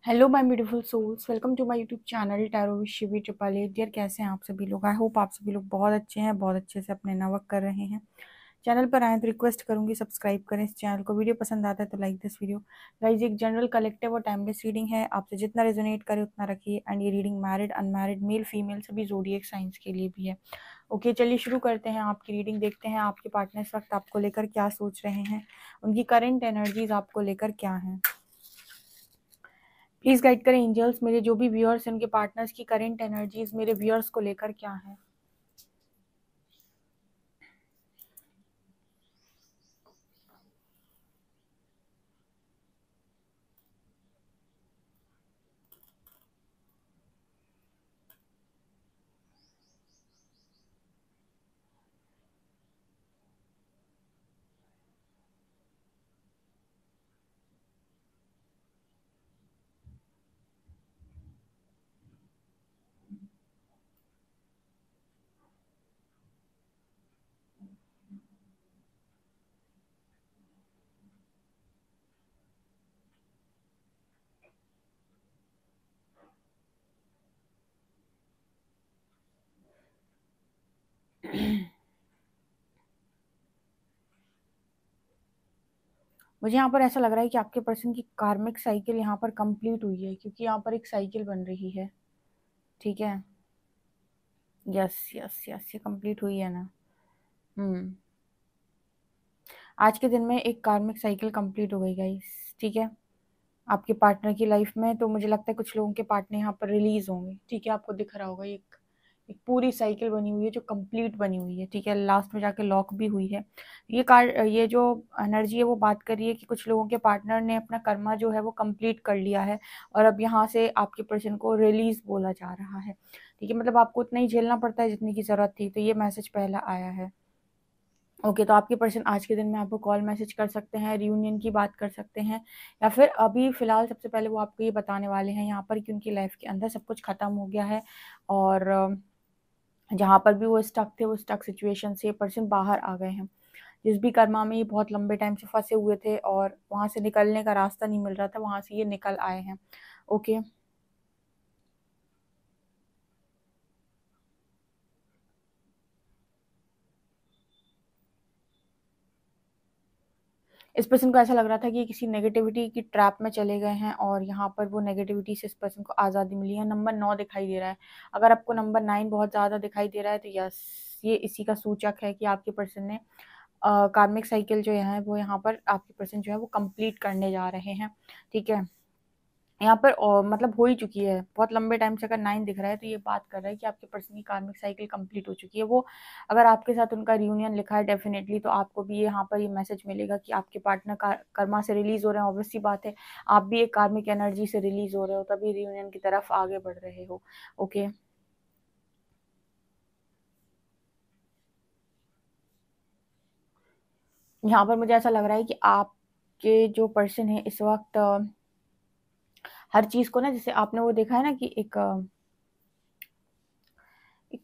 Hello my beautiful souls, welcome to my YouTube channel tarot with Shivi triple eight. Dear, कैसे हैं आप सभी लोग? आई होप आप सभी लोग बहुत अच्छे हैं, बहुत अच्छे से अपने नवर्क कर रहे हैं। चैनल पर आए तो रिक्वेस्ट करूंगी सब्सक्राइब करें इस चैनल को। वीडियो पसंद आता है तो लाइक दिस वीडियो। गाइज, एक जनरल कलेक्टिव और टाइमलेस रीडिंग है, आपसे जितना रेजोनेट करे उतना रखिए। एंड ये reading married, unmarried, male female सभी जोडिएक साइंस के लिए भी है। ओके, चलिए शुरू करते हैं आपकी रीडिंग। देखते हैं आपके पार्टनर इस वक्त आपको लेकर क्या सोच रहे हैं, उनकी करंट एनर्जीज आपको लेकर क्या है। प्लीज गाइड करें एंजल्स, मेरे जो भी व्यूअर्स हैं उनके पार्टनर्स की करंट एनर्जीज मेरे व्यूअर्स को लेकर क्या है। मुझे यहाँ पर ऐसा लग रहा है कि आपके पर्सन की कार्मिक साइकिल यहाँ पर कंप्लीट हुई है, क्योंकि यहाँ पर एक साइकिल बन रही है। ठीक है, यस यस यस, ये कंप्लीट हुई है ना। आज के दिन में एक कार्मिक साइकिल कंप्लीट हो गई गाइस। ठीक है, आपके पार्टनर की लाइफ में तो मुझे लगता है कुछ लोगों के पार्टनर यहाँ पर रिलीज होंगे। ठीक है, आपको दिख रहा होगा एक पूरी साइकिल बनी हुई है जो कंप्लीट बनी हुई है। ठीक है, लास्ट में जाके लॉक भी हुई है। ये जो एनर्जी है वो बात कर रही है कि कुछ लोगों के पार्टनर ने अपना कर्मा जो है वो कंप्लीट कर लिया है, और अब यहाँ से आपके पर्सन को रिलीज बोला जा रहा है। ठीक है, मतलब आपको उतना ही झेलना पड़ता है जितनी की जरूरत थी। तो ये मैसेज पहला आया है। ओके, तो आपके पर्सन आज के दिन में आपको कॉल मैसेज कर सकते हैं, रियूनियन की बात कर सकते हैं, या फिर अभी फिलहाल सबसे पहले वो आपको ये बताने वाले हैं यहाँ पर कि उनकी लाइफ के अंदर सब कुछ खत्म हो गया है, और जहाँ पर भी वो स्टक थे वो स्टक सिचुएशन से पर्सन बाहर आ गए हैं। जिस भी कर्मा में ये बहुत लंबे टाइम से फंसे हुए थे और वहां से निकलने का रास्ता नहीं मिल रहा था, वहां से ये निकल आए हैं। ओके, इस पर्सन को ऐसा लग रहा था कि किसी नेगेटिविटी की ट्रैप में चले गए हैं, और यहाँ पर वो नेगेटिविटी से इस पर्सन को आज़ादी मिली है। नंबर 9 दिखाई दे रहा है। अगर आपको नंबर 9 बहुत ज़्यादा दिखाई दे रहा है तो यस, ये इसी का सूचक है कि आपके पर्सन ने कार्मिक साइकिल जो है वो यहाँ पर आपके पर्सन जो है वो कंप्लीट करने जा रहे हैं। ठीक है, यहाँ पर मतलब हो ही चुकी है बहुत लंबे टाइम से। अगर 9 दिख रहा है तो ये बात कर रहा है कि आपके पर्सन की कार्मिक साइकिल कंप्लीट हो चुकी है। वो अगर आपके साथ उनका रियूनियन लिखा है डेफिनेटली, तो आपको भी यहाँ पर ये मैसेज मिलेगा कि आपके पार्टनर का कर्मा से रिलीज हो रहे हैं। ऑब्वियस सी बात है, आप भी एक कार्मिक एनर्जी से रिलीज हो रहे हो, तभी रियूनियन की तरफ आगे बढ़ रहे हो। ओके, यहाँ पर मुझे ऐसा लग रहा है कि आपके जो पर्सन है इस वक्त हर चीज को ना, जैसे आपने वो देखा है ना कि एक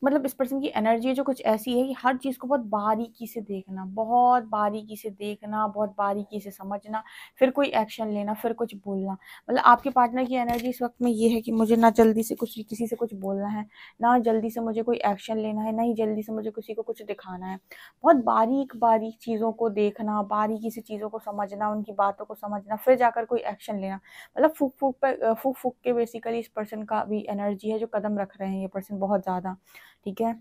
मतलब इस पर्सन की एनर्जी है जो कुछ ऐसी है कि हर चीज को बहुत बारीकी से देखना, बहुत बारीकी से देखना, बहुत बारीकी से समझना, फिर कोई एक्शन लेना, फिर कुछ बोलना। मतलब आपके पार्टनर की एनर्जी इस वक्त में ये है कि मुझे ना जल्दी से कुछ किसी से कुछ बोलना है, ना जल्दी से मुझे कोई एक्शन लेना है, ना ही जल्दी से मुझे किसी को कुछ दिखाना है। बहुत बारीक बारीक चीजों को देखना, बारीकी से चीजों को समझना, उनकी बातों को समझना, फिर जाकर कोई एक्शन लेना। मतलब फूक फूक पर फूक फूक के बेसिकली इस पर्सन का भी एनर्जी है जो कदम रख रहे हैं ये पर्सन बहुत ज्यादा। ठीक है,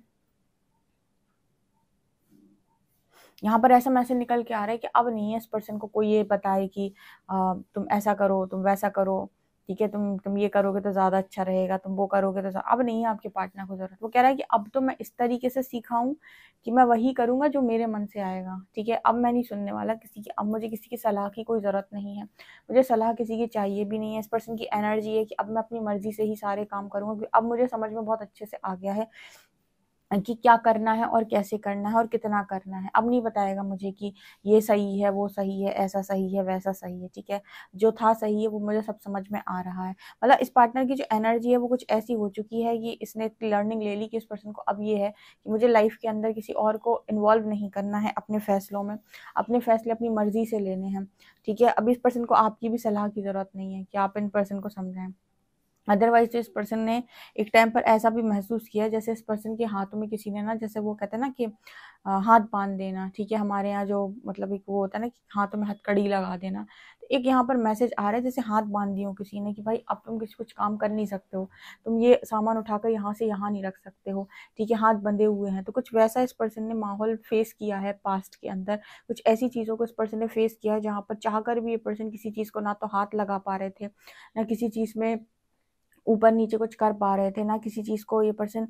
यहाँ पर ऐसा मैसेज निकल के आ रहा है कि अब नहीं है इस पर्सन को कोई ये बताए कि तुम ऐसा करो, तुम वैसा करो। ठीक है, तुम ये करोगे तो ज्यादा अच्छा रहेगा, तुम वो करोगे तो अब नहीं है आपके पार्टनर को जरूरत। वो कह रहा है कि अब तो मैं इस तरीके से सीखा हूँ कि मैं वही करूंगा जो मेरे मन से आएगा। ठीक है, अब मैं नहीं सुनने वाला किसी की, अब मुझे किसी की सलाह की कोई जरूरत नहीं है, मुझे सलाह किसी की चाहिए भी नहीं है। इस पर्सन की एनर्जी है कि अब मैं अपनी मर्जी से ही सारे काम करूंगा, क्योंकि अब मुझे समझ में बहुत अच्छे से आ गया है कि क्या करना है और कैसे करना है और कितना करना है। अब नहीं बताएगा मुझे कि ये सही है, वो सही है, ऐसा सही है, वैसा सही है, ठीक है। जो था सही है वो मुझे सब समझ में आ रहा है। मतलब इस पार्टनर की जो एनर्जी है वो कुछ ऐसी हो चुकी है कि इसने लर्निंग ले ली कि इस पर्सन को अब ये है कि मुझे लाइफ के अंदर किसी और को इन्वॉल्व नहीं करना है अपने फैसलों में। अपने फैसले अपनी मर्जी से लेने हैं, ठीक है। अब इस पर्सन को आपकी भी सलाह की जरूरत नहीं है कि आप इन पर्सन को समझाएं। अदरवाइज तो इस पर्सन ने एक टाइम पर ऐसा भी महसूस किया जैसे इस पर्सन के हाथों में किसी ने ना, जैसे वो कहते हैं ना कि हाथ बांध देना, ठीक है। हमारे यहाँ जो मतलब एक वो होता है ना कि हाथों में हथकड़ी लगा देना। तो एक यहाँ पर मैसेज आ रहा है जैसे हाथ बांध दिए हो किसी ने कि भाई अब तुम किसी कुछ काम कर नहीं सकते हो, तुम ये सामान उठाकर यहाँ से यहाँ नहीं रख सकते हो, ठीक है। हाथ बंधे हुए हैं। तो कुछ वैसा इस पर्सन ने माहौल फेस किया है पास्ट के अंदर। कुछ ऐसी चीज़ों को इस पर्सन ने फेस किया है जहाँ पर चाहकर भी ये पर्सन किसी चीज़ को ना तो हाथ लगा पा रहे थे, ना किसी चीज़ में ऊपर नीचे कुछ कर पा रहे थे, ना किसी चीज़ को ये पर्सन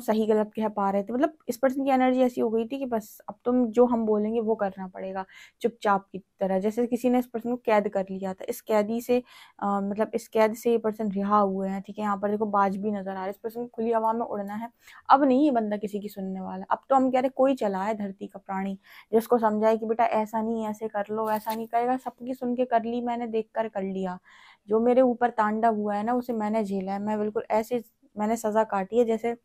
सही गलत कह पा रहे थे। मतलब इस पर्सन की एनर्जी ऐसी हो गई थी कि बस अब तुम जो हम बोलेंगे वो करना पड़ेगा, चुपचाप की तरह। जैसे किसी ने इस पर्सन को कैद कर लिया था। इस कैदी से मतलब इस कैद से ये पर्सन रिहा हुए हैं, ठीक है। यहाँ पर देखो बाज भी नजर आ रहा है। इस पर्सन को खुली हवा में उड़ना है। अब नहीं ये बंदा किसी की सुनने वाला। अब तो हम कह रहे कोई चला है धरती का प्राणी जिसको समझाए कि बेटा ऐसा नहीं, ऐसे कर लो, ऐसा नहीं करेगा। सबकी सुन के कर ली मैंने, देख कर कर लिया। जो मेरे ऊपर तांडव हुआ है ना उसे मैंने झेला है। मैं बिल्कुल ऐसे मैंने सजा काटी है जैसे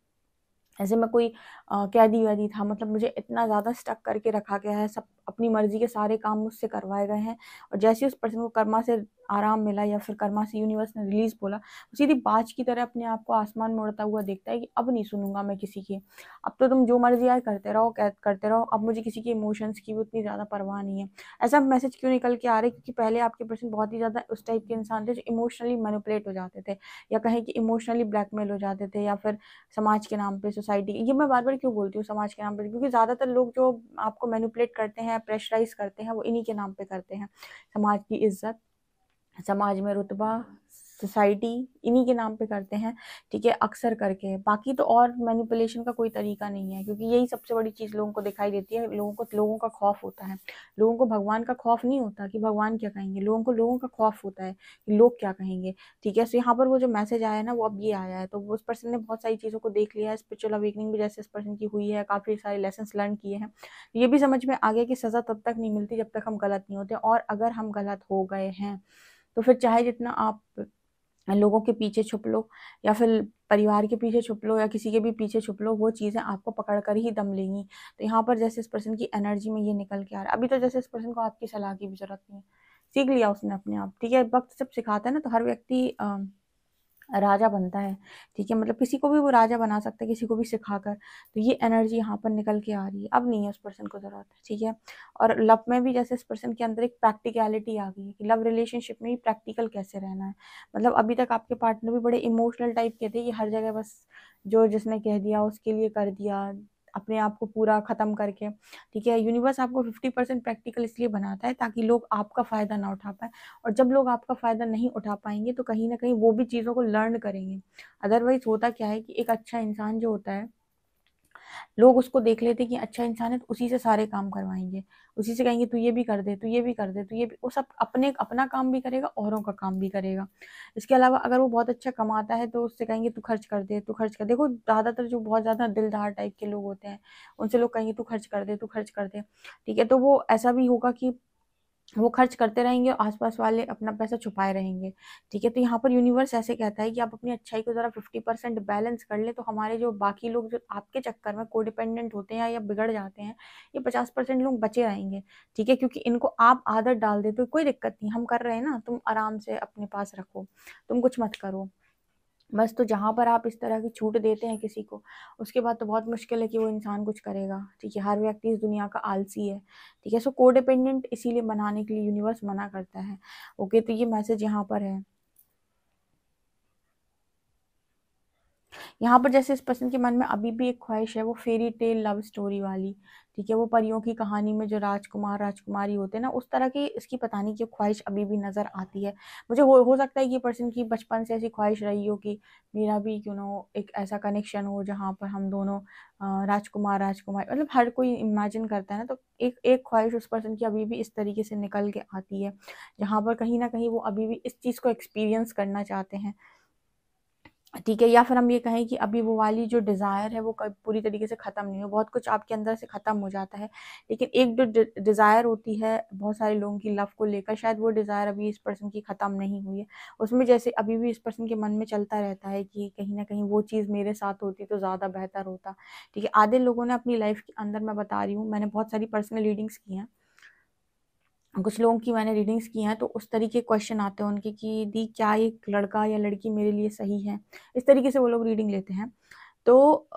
ऐसे मैं कोई कैदी वैदी था। मतलब मुझे इतना ज़्यादा स्टक करके रखा गया है, सब अपनी मर्जी के सारे काम मुझसे करवाए गए हैं। और जैसे उस पर्सन को कर्मा से आराम मिला या फिर कर्मा से यूनिवर्स ने रिलीज बोला, वो सीधी बाज की तरह अपने आप को आसमान में उड़ता हुआ देखता है कि अब नहीं सुनूंगा मैं किसी की। अब तो तुम जो मर्जी आए करते रहो, करते रहो। अब मुझे किसी के इमोशंस की भी उतनी ज़्यादा परवाह नहीं है। ऐसा मैसेज क्यों निकल के आ रहा है? क्योंकि पहले आपके पर्सन बहुत ही ज़्यादा उस टाइप के इंसान थे जो इमोशनली मैनिपुलेट हो जाते थे, या कहें कि इमोशनली ब्लैकमेल हो जाते थे, या फिर समाज के नाम पे, सोसाइटी, ये मैं बार बार क्यों बोलती हूँ समाज के नाम पे, क्योंकि ज्यादातर लोग जो आपको मैनिपुलेट करते हैं, प्रेशराइज करते हैं, वो इन्हीं के नाम पे करते हैं। समाज की इज्जत, समाज में रुतबा, सोसाइटी, इन्हीं के नाम पे करते हैं, ठीक है, अक्सर करके। बाकी तो और मैनिपुलेशन का कोई तरीका नहीं है, क्योंकि यही सबसे बड़ी चीज लोगों को दिखाई देती है। लोगों का खौफ होता है। लोगों को भगवान का खौफ नहीं होता कि भगवान क्या कहेंगे। लोगों का खौफ होता है कि लोग क्या कहेंगे, ठीक है। सो यहाँ पर वो जो मैसेज आया है ना, वो अब ये आया है। तो उस पर्सन ने बहुत सारी चीजों को देख लिया है। स्पिरिचुअल अवेकनिंग भी जैसे इस पर्सन की हुई है, काफी सारे लेसन लर्न किए हैं। ये भी समझ में आ गया कि सजा तब तक नहीं मिलती जब तक हम गलत नहीं होते, और अगर हम गलत हो गए हैं तो फिर चाहे जितना आप लोगों के पीछे छुप लो, या फिर परिवार के पीछे छुप लो, या किसी के भी पीछे छुप लो, वो चीजें आपको पकड़ कर ही दम लेंगी। तो यहाँ पर जैसे इस पर्सन की एनर्जी में ये निकल के आ रहा है। अभी तो जैसे इस पर्सन को आपकी सलाह की भी जरूरत नहीं है, सीख लिया उसने अपने आप, ठीक है। वक्त जब सिखाता है ना तो हर व्यक्ति राजा बनता है, ठीक है। मतलब किसी को भी वो राजा बना सकता है, किसी को भी सिखाकर। तो ये एनर्जी यहाँ पर निकल के आ रही है। अब नहीं है उस पर्सन को जरूरत, ठीक है। और लव में भी जैसे इस पर्सन के अंदर एक प्रैक्टिकलिटी आ गई है कि लव रिलेशनशिप में भी प्रैक्टिकल कैसे रहना है। मतलब अभी तक आपके पार्टनर भी बड़े इमोशनल टाइप के थे कि हर जगह बस जो जिसने कह दिया उसके लिए कर दिया, अपने आप को पूरा खत्म करके, ठीक है। यूनिवर्स आपको 50% प्रैक्टिकल इसलिए बनाता है ताकि लोग आपका फायदा ना उठा पाए। और जब लोग आपका फायदा नहीं उठा पाएंगे तो कहीं ना कहीं वो भी चीजों को लर्न करेंगे। अदरवाइज होता क्या है कि एक अच्छा इंसान जो होता है, लोग उसको देख लेते हैं कि अच्छा इंसान है तो उसी से सारे काम करवाएंगे, उसी से कहेंगे तू ये भी कर दे, तू ये भी कर दे, तू ये भी। वो सब अपना काम भी करेगा, औरों का काम भी करेगा। इसके अलावा अगर वो बहुत अच्छा कमाता है तो उससे कहेंगे तू खर्च कर दे, तू खर्च कर। देखो ज्यादातर जो बहुत ज्यादा दिलदार टाइप के लोग होते हैं, उनसे लोग कहेंगे तू खर्च कर दे, तू खर्च कर दे, ठीक है। तो वो ऐसा भी होगा कि वो खर्च करते रहेंगे और आसपास वाले अपना पैसा छुपाए रहेंगे, ठीक है। तो यहाँ पर यूनिवर्स ऐसे कहता है कि आप अपनी अच्छाई को जरा 50% बैलेंस कर ले, तो हमारे जो बाकी लोग जो आपके चक्कर में कोडिपेंडेंट होते हैं या बिगड़ जाते हैं, ये 50% लोग बचे रहेंगे, ठीक है। क्योंकि इनको आप आदत डाल देते हो, कोई दिक्कत नहीं, हम कर रहे हैं ना, तुम आराम से अपने पास रखो, तुम कुछ मत करो बस। तो जहां पर आप इस तरह की छूट देते हैं किसी को, उसके बाद तो बहुत मुश्किल है कि वो इंसान कुछ करेगा, ठीक है। हर व्यक्ति इस दुनिया का आलसी है, ठीक है। सो कोडिपेंडेंट इसीलिए बनाने के लिए यूनिवर्स मना करता है। ओके, तो ये मैसेज यहाँ पर है। यहाँ पर जैसे इस पर्सन के मन में अभी भी एक ख्वाहिश है, वो फेरी टेल लव स्टोरी वाली, ठीक है। वो परियों की कहानी में जो राजकुमार राजकुमारी होते हैं ना, उस तरह की इसकी पता नहीं क्यों ख्वाहिश अभी भी नजर आती है मुझे। हो सकता है कि पर्सन की बचपन से ऐसी ख्वाहिश रही हो कि मेरा भी एक ऐसा कनेक्शन हो जहाँ पर हम दोनों राजकुमार राजकुमारी, मतलब हर कोई इमेजिन करता है ना। तो एक एक ख्वाहिश उस पर्सन की अभी भी इस तरीके से निकल के आती है, जहाँ पर कहीं ना कहीं वो अभी भी इस चीज को एक्सपीरियंस करना चाहते हैं। ठीक है, या फिर हम ये कहें कि अभी वो वाली जो डिज़ायर है वो कब पूरी तरीके से ख़त्म नहीं हुई, बहुत कुछ आपके अंदर से ख़त्म हो जाता है, लेकिन एक जो डिज़ायर होती है बहुत सारे लोगों की लव को लेकर, शायद वो डिज़ायर अभी इस पर्सन की ख़त्म नहीं हुई है। उसमें जैसे अभी भी इस पर्सन के मन में चलता रहता है कि कहीं न कहीं वो चीज़ मेरे साथ होती तो ज़्यादा बेहतर होता। ठीक है, आधे लोगों ने अपनी लाइफ़ के अंदर, मैं बता रही हूँ, मैंने बहुत सारी पर्सनल रीडिंग्स की हैं। कुछ लोगों की मैंने रीडिंग्स की हैं, तो उस तरीके क्वेश्चन आते हैं उनके कि दी क्या एक लड़का या लड़की मेरे लिए सही है? इस तरीके से वो लोग रीडिंग लेते हैं। तो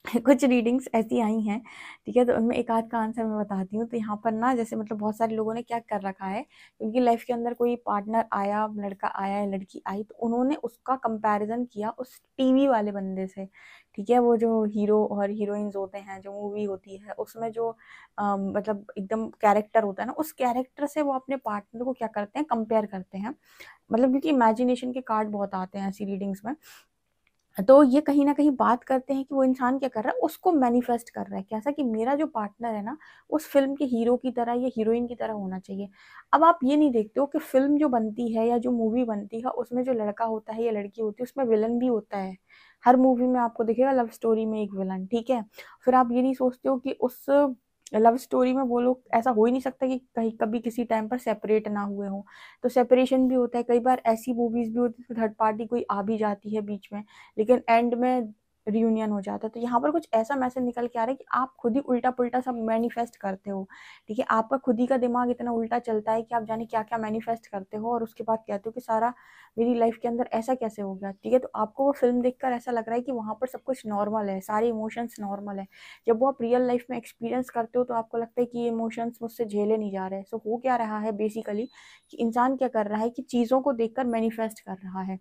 कुछ रीडिंग्स ऐसी आई हैं, ठीक है, तो उनमें एक आध का आंसर मैं बताती हूँ। तो यहाँ पर ना जैसे मतलब बहुत सारे लोगों ने क्या कर रखा है, उनकी लाइफ के अंदर कोई पार्टनर आया, लड़का आया या लड़की आई, तो उन्होंने उसका कंपैरिजन किया उस टीवी वाले बंदे से। ठीक है, वो जो हीरो और हीरोइंस होते हैं, जो मूवी होती है उसमें जो मतलब एकदम कैरेक्टर होता है ना, उस कैरेक्टर से वो अपने पार्टनर को क्या करते हैं, कंपेयर करते हैं। मतलब क्योंकि इमेजिनेशन के कार्ड बहुत आते हैं ऐसी रीडिंग्स में, तो ये कहीं न कहीं बात करते हैं कि वो इंसान क्या कर रहा है, उसको मैनिफेस्ट कर रहा है। कैसा कि मेरा जो पार्टनर है ना, उस फ़िल्म के हीरो की तरह या हीरोइन की तरह होना चाहिए। अब आप ये नहीं देखते हो कि फ़िल्म जो बनती है या जो मूवी बनती है, उसमें जो लड़का होता है या लड़की होती है, उसमें विलन भी होता है। हर मूवी में आपको दिखेगा लव स्टोरी में एक विलन, ठीक है? फिर आप ये नहीं सोचते हो कि उस लव स्टोरी में वो लोग, ऐसा हो ही नहीं सकता कि कहीं कभी किसी टाइम पर सेपरेट ना हुए हों। तो सेपरेशन भी होता है, कई बार ऐसी मूवीज़ भी होती है, थर्ड पार्टी कोई आ भी जाती है बीच में, लेकिन एंड में रियूनियन हो जाता है। तो यहाँ पर कुछ ऐसा मैसेज निकल के आ रहा है कि आप खुद ही उल्टा-पुल्टा सब मैनिफेस्ट करते हो, ठीक है? आपका खुद ही का दिमाग इतना उल्टा चलता है कि आप जाने क्या-क्या मैनिफेस्ट करते हो और उसके बाद कहते हो कि सारा मेरी लाइफ के अंदर ऐसा कैसे हो गया, ठीक है? तो आपको वो फ़िल्म देखकर ऐसा लग रहा है कि वहाँ पर सब कुछ नॉर्मल है, सारे इमोशंस नॉर्मल है। जब वो आप रियल लाइफ में एक्सपीरियंस करते हो तो आपको लगता है कि ये इमोशंस मुझसे झेले नहीं जा रहे हैं। सो हो क्या रहा है बेसिकली कि इंसान क्या कर रहा है कि चीज़ों को देखकर मैनिफेस्ट कर रहा है।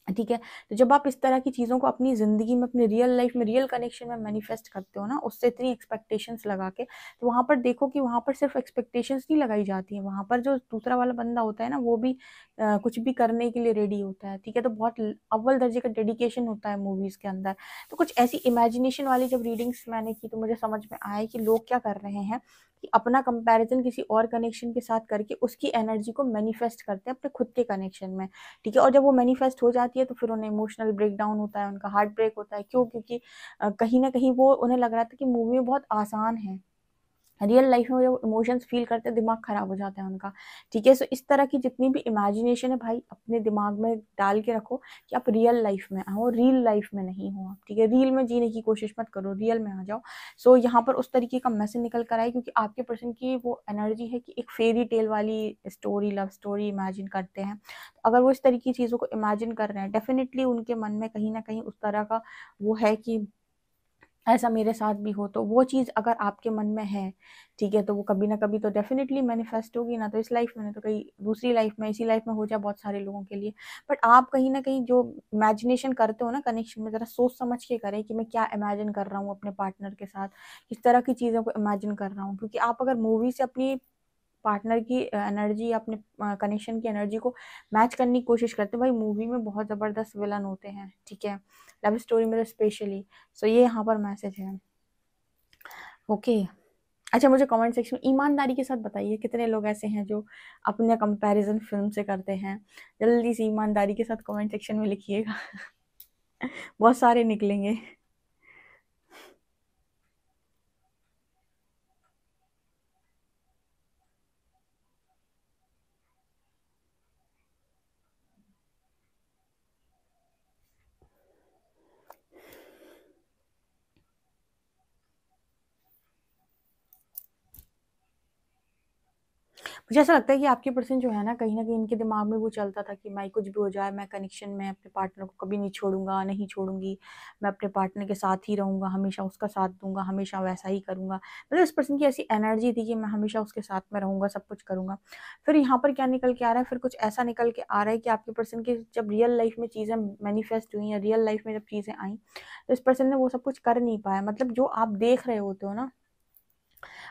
ठीक है? तो जब आप इस तरह की चीज़ों को अपनी ज़िंदगी में, अपनी रियल लाइफ़ में, रियल कनेक्शन में मैनिफेस्ट करते हो ना, उससे इतनी एक्सपेक्टेशंस लगा के, तो वहाँ पर देखो कि वहाँ पर सिर्फ़ एक्सपेक्टेशंस नहीं लगाई जाती हैं, वहाँ पर जो दूसरा वाला बंदा होता है ना, वो भी कुछ भी करने के लिए रेडी होता है, ठीक है? तो बहुत अव्वल दर्जे का डेडिकेशन होता है मूवीज़ के अंदर। तो कुछ ऐसी इमेजिनेशन वाली जब रीडिंग्स मैंने की, तो मुझे समझ में आया कि लोग क्या कर रहे हैं कि अपना कंपैरिज़न किसी और कनेक्शन के साथ करके उसकी एनर्जी को मैनिफेस्ट करते हैं अपने खुद के कनेक्शन में। ठीक है? और जब वो मैनिफेस्ट हो जाती है तो फिर उन्हें इमोशनल ब्रेकडाउन होता है, उनका हार्ट ब्रेक होता है। क्यों? क्योंकि कहीं न कहीं वो, उन्हें लग रहा था कि मूवी में बहुत आसान है। रियल लाइफ में जब इमोशंस फ़ील करते हैं, दिमाग खराब हो जाता है उनका। ठीक है? सो इस तरह की जितनी भी इमेजिनेशन है भाई, अपने दिमाग में डाल के रखो कि आप रियल लाइफ में हो, रियल लाइफ में नहीं हो आप। ठीक है? रील में जीने की कोशिश मत करो, रियल में आ जाओ। सो यहाँ पर उस तरीके का मैसेज निकल कर आए, क्योंकि आपके पर्सन की वो एनर्जी है कि एक फेयरी टेल वाली स्टोरी, लव स्टोरी इमेजिन करते हैं। तो अगर वो इस तरह की चीज़ों को इमेजिन कर रहे हैं, डेफ़िनिटली उनके मन में कहीं न कहीं उस तरह का वो है कि ऐसा मेरे साथ भी हो। तो वो चीज़ अगर आपके मन में है, ठीक है, तो वो कभी ना कभी तो डेफ़िनिटली मैनिफेस्ट होगी, ना तो इस लाइफ़ में, ना तो कहीं दूसरी लाइफ़ में, इसी लाइफ़ में हो जाए बहुत सारे लोगों के लिए। बट आप कहीं न कहीं जो इमेजिनेशन करते हो ना कनेक्शन में, ज़रा सोच समझ के करें कि मैं क्या इमेजिन कर रहा हूँ अपने पार्टनर के साथ, किस तरह की चीज़ों को इमेजिन कर रहा हूँ। क्योंकि आप अगर मूवी से अपनी पार्टनर की एनर्जी या अपने कनेक्शन की एनर्जी को मैच करने की कोशिश करते हैं, भाई मूवी में बहुत ज़बरदस्त विलन होते हैं, ठीक है? लव स्टोरी में तो स्पेशली। सो ये यहाँ पर मैसेज है। ओके। अच्छा, मुझे कमेंट सेक्शन में ईमानदारी के साथ बताइए कितने लोग ऐसे हैं जो अपने कंपैरिजन फ़िल्म से करते हैं? जल्दी से ईमानदारी के साथ कमेंट सेक्शन में लिखिएगा। बहुत सारे निकलेंगे। मुझे ऐसा लगता है कि आपके पर्सन जो है ना, कहीं न कहीं इनके दिमाग में वो चलता था कि मैं कुछ भी हो जाए, मैं कनेक्शन में अपने पार्टनर को कभी नहीं छोड़ूँगा, नहीं छोड़ूँगी। मैं अपने पार्टनर के साथ ही रहूँगा, हमेशा उसका साथ दूँगा, हमेशा वैसा ही करूँगा। मतलब इस पर्सन की ऐसी एनर्जी थी कि मैं हमेशा उसके साथ में रहूँगा, सब कुछ करूँगा। फिर यहाँ पर क्या निकल के आ रहा है, फिर कुछ ऐसा निकल के आ रहा है कि आपके पर्सन की जब रियल लाइफ़ में चीज़ें मैनिफेस्ट हुई या रियल लाइफ़ में जब चीज़ें आईं, तो इस पर्सन ने वो सब कुछ कर नहीं पाया। मतलब जो आप देख रहे होते हो ना,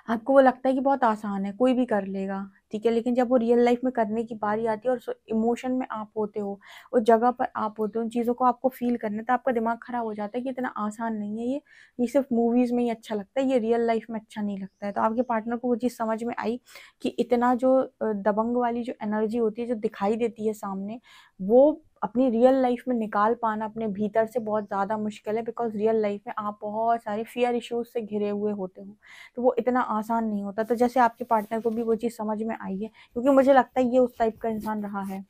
आपको वो लगता है कि बहुत आसान है, कोई भी कर लेगा, ठीक है? लेकिन जब वो रियल लाइफ़ में करने की बारी आती है और इमोशन में आप होते हो, उस जगह पर आप होते हो, उन चीज़ों को आपको फ़ील करना है, तो आपका दिमाग खराब हो जाता है कि इतना आसान नहीं है ये सिर्फ़ मूवीज़ में ही अच्छा लगता है, ये रियल लाइफ़ में अच्छा नहीं लगता है। तो आपके पार्टनर को वो चीज़ समझ में आई कि इतना जो दबंग वाली जो एनर्जी होती है, जो दिखाई देती है सामने, वो अपनी रियल लाइफ में निकाल पाना अपने भीतर से बहुत ज़्यादा मुश्किल है, बिकॉज रियल लाइफ में आप बहुत सारे फियर इश्यूज से घिरे हुए होते हो, तो वो इतना आसान नहीं होता। तो जैसे आपके पार्टनर को भी वो चीज़ समझ में आई है, क्योंकि मुझे लगता है ये उस टाइप का इंसान रहा है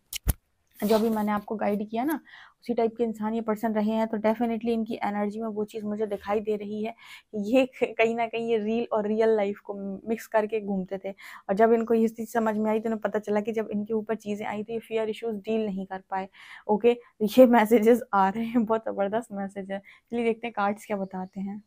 जो अभी मैंने आपको गाइड किया ना, उसी टाइप के इंसान ये पर्सन रहे हैं, तो डेफिनेटली इनकी एनर्जी में वो चीज़ मुझे दिखाई दे रही है कि ये कहीं ना कहीं ये रील और रियल लाइफ को मिक्स करके घूमते थे। और जब इनको ये चीज़ समझ में आई तो उन्हें पता चला कि जब इनके ऊपर चीज़ें आई तो ये फियर इश्यूज डील नहीं कर पाए। ओके, ये मैसेजेस आ रहे हैं, बहुत ज़बरदस्त मैसेज है। चलिए देखते हैं कार्ड्स क्या बताते हैं।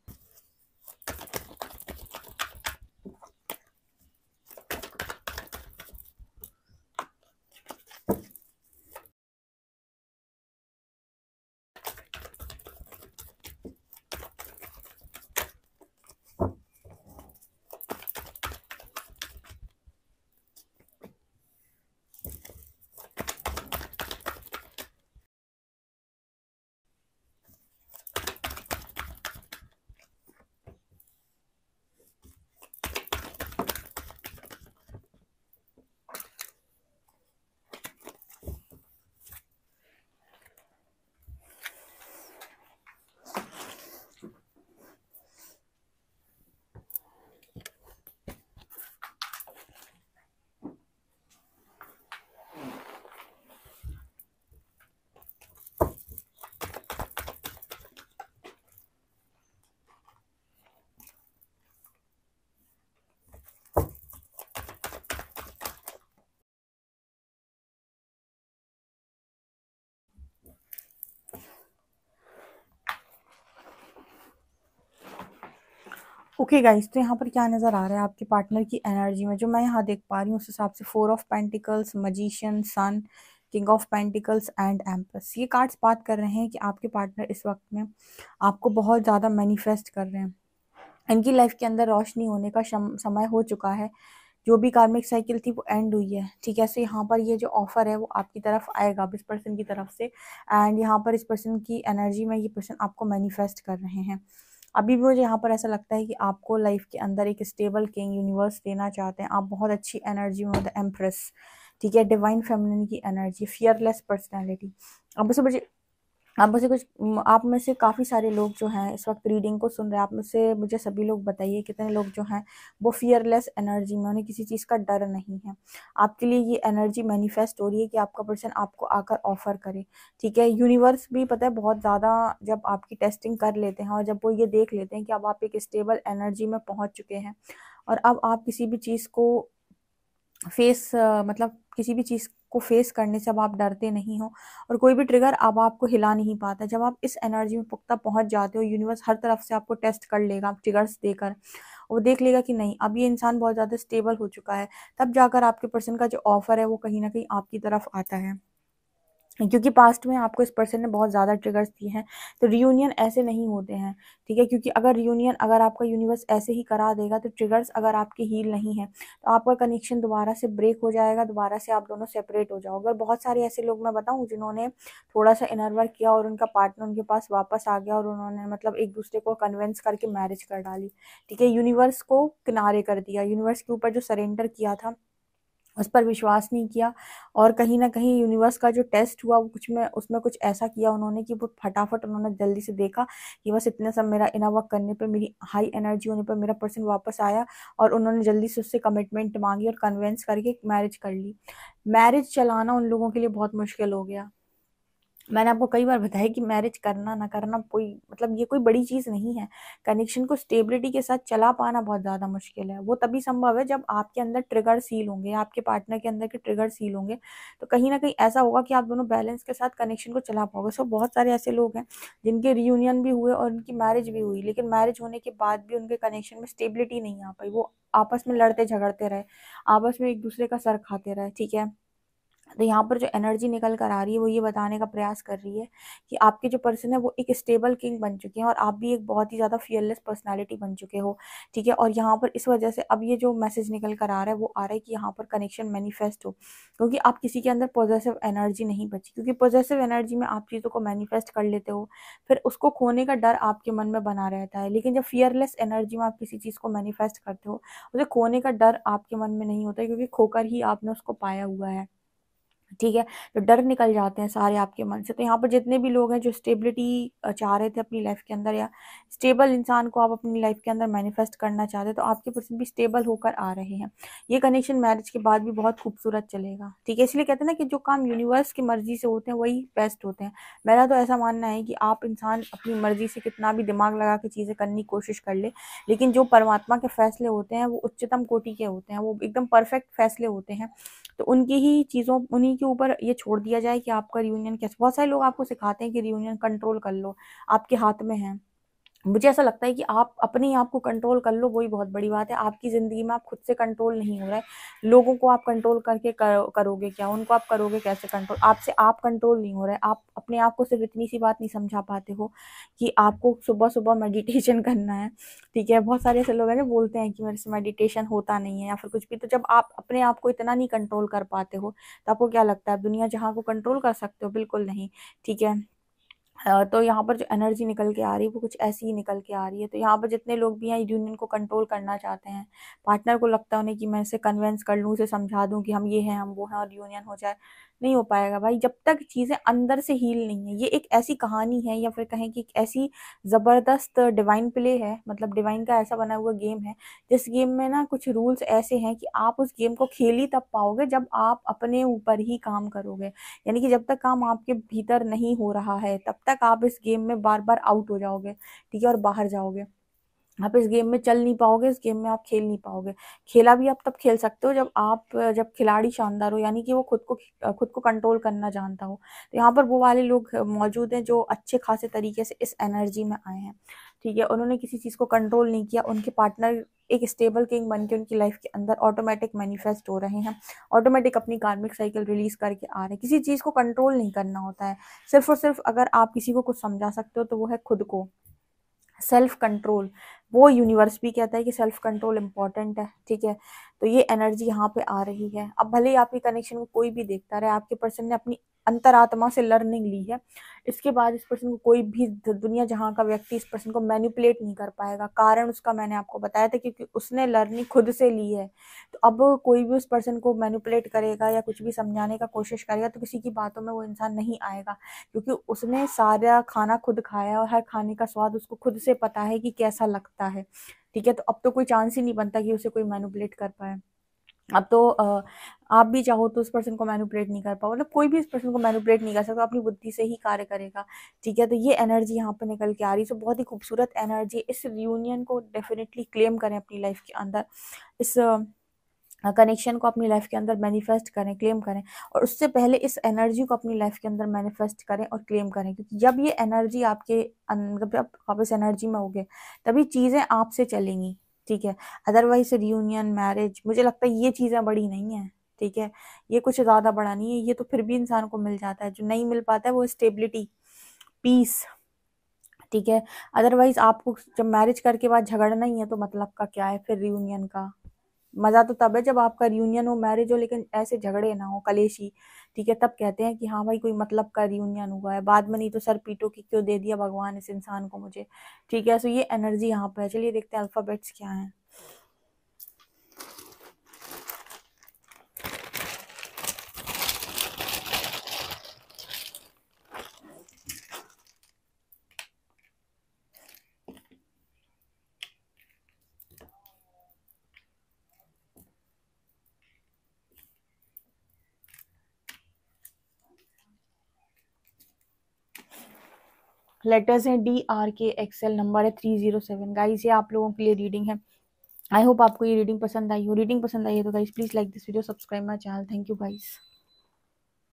ओके गाइस, तो यहाँ पर क्या नज़र आ रहा है आपके पार्टनर की एनर्जी में, जो मैं यहाँ देख पा रही हूँ उस हिसाब से 4 of pentacles, magician, sun, king of pentacles and empress. ये कार्ड्स बात कर रहे हैं कि आपके पार्टनर इस वक्त में आपको बहुत ज़्यादा मैनिफेस्ट कर रहे हैं। इनकी लाइफ के अंदर रोशनी होने का समय हो चुका है। जो भी कार्मिक साइकिल थी वो एंड हुई है, ठीक है। सो यहाँ पर ये जो ऑफर है वो आपकी तरफ आएगा अब इस पर्सन की तरफ से, एंड यहाँ पर इस पर्सन की एनर्जी में ये पर्सन आपको मैनिफेस्ट कर रहे हैं। अभी भी मुझे यहाँ पर ऐसा लगता है कि आपको लाइफ के अंदर एक स्टेबल किंग यूनिवर्स देना चाहते हैं। आप बहुत अच्छी एनर्जी में, द एम्प्रेस, ठीक है, डिवाइन फेमिनिन की एनर्जी, फियरलेस पर्सनैलिटी। अब से मुझे आप में से कुछ आप में से काफ़ी सारे लोग जो हैं इस वक्त रीडिंग को सुन रहे हैं, आप में से मुझे सभी लोग बताइए कितने लोग जो हैं वो फियरलेस एनर्जी में, उन्हें किसी चीज़ का डर नहीं है। आपके लिए ये एनर्जी मैनिफेस्ट हो रही है कि आपका पर्सन आपको आकर ऑफर करे, ठीक है। यूनिवर्स भी पता है बहुत ज़्यादा जब आपकी टेस्टिंग कर लेते हैं और जब वो ये देख लेते हैं कि अब आप एक स्टेबल एनर्जी में पहुंच चुके हैं और अब आप किसी भी चीज़ को मतलब किसी भी चीज़ को फेस करने से अब आप डरते नहीं हो और कोई भी ट्रिगर अब आपको हिला नहीं पाता। जब आप इस एनर्जी में पुख्ता पहुंच जाते हो, यूनिवर्स हर तरफ से आपको टेस्ट कर लेगा ट्रिगर्स देकर। वो देख लेगा कि नहीं, अब ये इंसान बहुत ज़्यादा स्टेबल हो चुका है, तब जाकर आपके पर्सन का जो ऑफर है वो कहीं ना कहीं आपकी तरफ आता है। क्योंकि पास्ट में आपको इस पर्सन ने बहुत ज़्यादा ट्रिगर्स दिए हैं, तो रियूनियन ऐसे नहीं होते हैं, ठीक है। क्योंकि अगर रियूनियन अगर आपका यूनिवर्स ऐसे ही करा देगा तो ट्रिगर्स अगर आपके हील नहीं है तो आपका कनेक्शन दोबारा से ब्रेक हो जाएगा, दोबारा से आप दोनों सेपरेट हो जाओगे। और बहुत सारे ऐसे लोग मैं बताऊं जिन्होंने थोड़ा सा इनर वर्क किया और उनका पार्टनर उनके पास वापस आ गया और उन्होंने मतलब एक दूसरे को कन्विंस करके मैरिज कर डाली, ठीक है। यूनिवर्स को किनारे कर दिया, यूनिवर्स के ऊपर जो सरेंडर किया था उस पर विश्वास नहीं किया और कहीं न कहीं यूनिवर्स का जो टेस्ट हुआ वो कुछ में उसमें कुछ ऐसा किया उन्होंने कि वो फटाफट उन्होंने जल्दी से देखा कि बस इतने सब मेरा इनर वर्क करने पे, मेरी हाई एनर्जी होने पर मेरा पर्सन वापस आया और उन्होंने जल्दी से उससे कमिटमेंट मांगी और कन्विंस करके मैरिज कर ली। मैरिज चलाना उन लोगों के लिए बहुत मुश्किल हो गया। मैंने आपको कई बार बताया कि मैरिज करना ना करना कोई मतलब ये कोई बड़ी चीज़ नहीं है। कनेक्शन को स्टेबिलिटी के साथ चला पाना बहुत ज़्यादा मुश्किल है। वो तभी संभव है जब आपके अंदर ट्रिगर सील होंगे, आपके पार्टनर के अंदर के ट्रिगर सील होंगे, तो कहीं न कहीं ऐसा होगा कि आप दोनों बैलेंस के साथ कनेक्शन को चला पाओगे। सो बहुत सारे ऐसे लोग हैं जिनके रियूनियन भी हुए और उनकी मैरिज भी हुई, लेकिन मैरिज होने के बाद भी उनके कनेक्शन में स्टेबिलिटी नहीं आ पाई। वो आपस में लड़ते झगड़ते रहे, आपस में एक दूसरे का सर खाते रहे, ठीक है। तो यहाँ पर जो एनर्जी निकल कर आ रही है वो ये बताने का प्रयास कर रही है कि आपके जो पर्सन है वो एक स्टेबल किंग बन चुके हैं और आप भी एक बहुत ही ज़्यादा फियरलेस पर्सनालिटी बन चुके हो, ठीक है। और यहाँ पर इस वजह से अब ये जो मैसेज निकल कर आ रहा है वो आ रहा है कि यहाँ पर कनेक्शन मैनिफेस्ट हो, क्योंकि आप किसी के अंदर पॉजिटिव एनर्जी नहीं बची, क्योंकि पॉजिटिव एनर्जी में आप चीज़ों को मैनिफेस्ट कर लेते हो, फिर उसको खोने का डर आपके मन में बना रहता है। लेकिन जब फियरलेस एनर्जी में आप किसी चीज़ को मैनिफेस्ट करते हो, उसे खोने का डर आपके मन में नहीं होता, क्योंकि खोकर ही आपने उसको पाया हुआ है, ठीक है, तो डर निकल जाते हैं सारे आपके मन से। तो यहाँ पर जितने भी लोग हैं जो स्टेबिलिटी चाह रहे थे अपनी लाइफ के अंदर, या स्टेबल इंसान को आप अपनी लाइफ के अंदर मैनिफेस्ट करना चाहते हैं, तो आपके पर्सन भी स्टेबल होकर आ रहे हैं। ये कनेक्शन मैरिज के बाद भी बहुत खूबसूरत चलेगा, ठीक है। इसलिए कहते हैं ना कि जो काम यूनिवर्स की मर्जी से होते हैं वही बेस्ट होते हैं। मेरा तो ऐसा मानना है कि आप इंसान अपनी मर्जी से कितना भी दिमाग लगा के चीज़ें करने की कोशिश कर ले, लेकिन जो परमात्मा के फैसले होते हैं वो उच्चतम कोटि के होते हैं, वो एकदम परफेक्ट फैसले होते हैं। तो उनकी ही चीज़ों, उन्हीं के ऊपर ये छोड़ दिया जाए कि आपका रियूनियन कैसे। बहुत सारे लोग आपको सिखाते हैं कि रियूनियन कंट्रोल कर लो, आपके हाथ में है। मुझे ऐसा लगता है कि आप अपने आप को कंट्रोल कर लो, वही बहुत बड़ी बात है। आपकी ज़िंदगी में आप खुद से कंट्रोल नहीं हो रहा है, लोगों को आप कंट्रोल करके करोगे क्या, उनको आप करोगे कैसे कंट्रोल। आपसे आप कंट्रोल नहीं हो रहा है। आप अपने आप को सिर्फ इतनी सी बात नहीं समझा पाते हो कि आपको सुबह सुबह मेडिटेशन करना है, ठीक है। बहुत सारे ऐसे लोग हैं जो बोलते हैं कि मेरे से मेडिटेशन होता नहीं है या फिर कुछ भी। तो जब आप अपने आप को इतना नहीं कंट्रोल कर पाते हो, तो आपको क्या लगता है दुनिया जहाँ को कंट्रोल कर सकते हो? बिल्कुल नहीं, ठीक है। तो यहाँ पर जो एनर्जी निकल के आ रही है वो कुछ ऐसी ही निकल के आ रही है। तो यहाँ पर जितने लोग भी हैं यूनियन को कंट्रोल करना चाहते हैं, पार्टनर को लगता है उन्हें कि मैं इसे कन्विंस कर लूँ, उसे समझा दूँ कि हम ये हैं हम वो हैं और यूनियन हो जाए, नहीं हो पाएगा भाई। जब तक चीज़ें अंदर से हील नहीं है, ये एक ऐसी कहानी है या फिर कहें कि एक ऐसी ज़बरदस्त डिवाइन प्ले है, मतलब डिवाइन का ऐसा बना हुआ गेम है, जिस गेम में ना कुछ रूल्स ऐसे हैं कि आप उस गेम को खेल ही तब पाओगे जब आप अपने ऊपर ही काम करोगे। यानी कि जब तक काम आपके भीतर नहीं हो रहा है तब तक आप इस गेम में बार बार आउट हो जाओगे, ठीक है, और बाहर जाओगे। आप इस गेम में चल नहीं पाओगे, इस गेम में आप खेल नहीं पाओगे। खेला भी आप तब खेल सकते हो जब खिलाड़ी शानदार हो, यानी कि वो खुद को कंट्रोल करना जानता हो। तो यहाँ पर वो वाले लोग मौजूद हैं जो अच्छे खासे तरीके से इस एनर्जी में आए हैं, ठीक है। उन्होंने किसी चीज़ को कंट्रोल नहीं किया, उनके पार्टनर एक स्टेबल किंग बन के उनकी लाइफ के अंदर ऑटोमेटिक मैनिफेस्ट हो रहे हैं, ऑटोमेटिक अपनी कार्मिक साइकिल रिलीज करके आ रहे हैं। किसी चीज़ को कंट्रोल नहीं करना होता है। सिर्फ और सिर्फ अगर आप किसी को कुछ समझा सकते हो तो वो है खुद को, सेल्फ कंट्रोल। वो यूनिवर्स भी कहता है कि सेल्फ कंट्रोल इंपॉर्टेंट है, ठीक है। तो ये एनर्जी यहाँ पे आ रही है। अब भले ही आपके कनेक्शन को कोई भी देखता रहे, आपके पर्सन ने अपनी अंतरात्मा से लर्निंग ली है, इसके बाद इस पर्सन को कोई भी दुनिया जहाँ का व्यक्ति इस पर्सन को मैनिपुलेट नहीं कर पाएगा। कारण उसका मैंने आपको बताया था, क्योंकि उसने लर्निंग खुद से ली है। तो अब कोई भी उस पर्सन को मैनिपुलेट करेगा या कुछ भी समझाने का कोशिश करेगा तो किसी की बातों में वो इंसान नहीं आएगा, क्योंकि उसने सारा खाना खुद खाया और हर खाने का स्वाद उसको खुद से पता है कि कैसा लगता है, ठीक है। तो अब तो कोई चांस ही नहीं बनता कि उसे कोई मैनिपुलेट कर पाए। अब तो आप भी चाहो तो उस पर्सन को मैनिपुलेट नहीं कर पाओ, मतलब कोई भी इस पर्सन को मैनिपुलेट नहीं कर सकता, अपनी बुद्धि से ही कार्य करेगा, ठीक है। तो ये एनर्जी यहाँ पे निकल के आ रही है। सो बहुत ही खूबसूरत एनर्जी। इस रियूनियन को डेफिनेटली क्लेम करें अपनी लाइफ के अंदर, इस कनेक्शन को अपनी लाइफ के अंदर मैनिफेस्ट करें, क्लेम करें। और उससे पहले इस एनर्जी को अपनी लाइफ के अंदर मैनिफेस्ट करें और क्लेम करें, क्योंकि जब ये एनर्जी आपके मतलब जब आप इस एनर्जी में होगे तभी चीज़ें आपसे चलेंगी, ठीक है। अदरवाइज रियूनियन, मैरिज, मुझे लगता है ये चीज़ें बड़ी नहीं है, ठीक है। ये कुछ ज़्यादा बड़ा नहीं है। ये तो फिर भी इंसान को मिल जाता है, जो नहीं मिल पाता है वो स्टेबिलिटी, पीस, ठीक है। अदरवाइज आपको जब मैरिज करके बाद झगड़ना ही है तो मतलब का क्या है फिर रियूनियन का। मजा तो तब है जब आपका रियूनियन हो, मैरिज हो, लेकिन ऐसे झगड़े ना हो, कलेशी, ठीक है। तब कहते हैं कि हाँ भाई कोई मतलब का रियूनियन हुआ है। बाद में नहीं तो सर पीटो कि क्यों दे दिया भगवान इस इंसान को मुझे, ठीक है। सो ये एनर्जी यहाँ पे है। चलिए देखते हैं अल्फाबेट्स क्या हैं। लेटर्स हैं DRK XL, नंबर है 307। गाइस ये आप लोगों के लिए रीडिंग है। आई होप आपको ये रीडिंग पसंद आई हो। रीडिंग पसंद आई है तो guys please like this video, subscribe my channel. Thank you guys.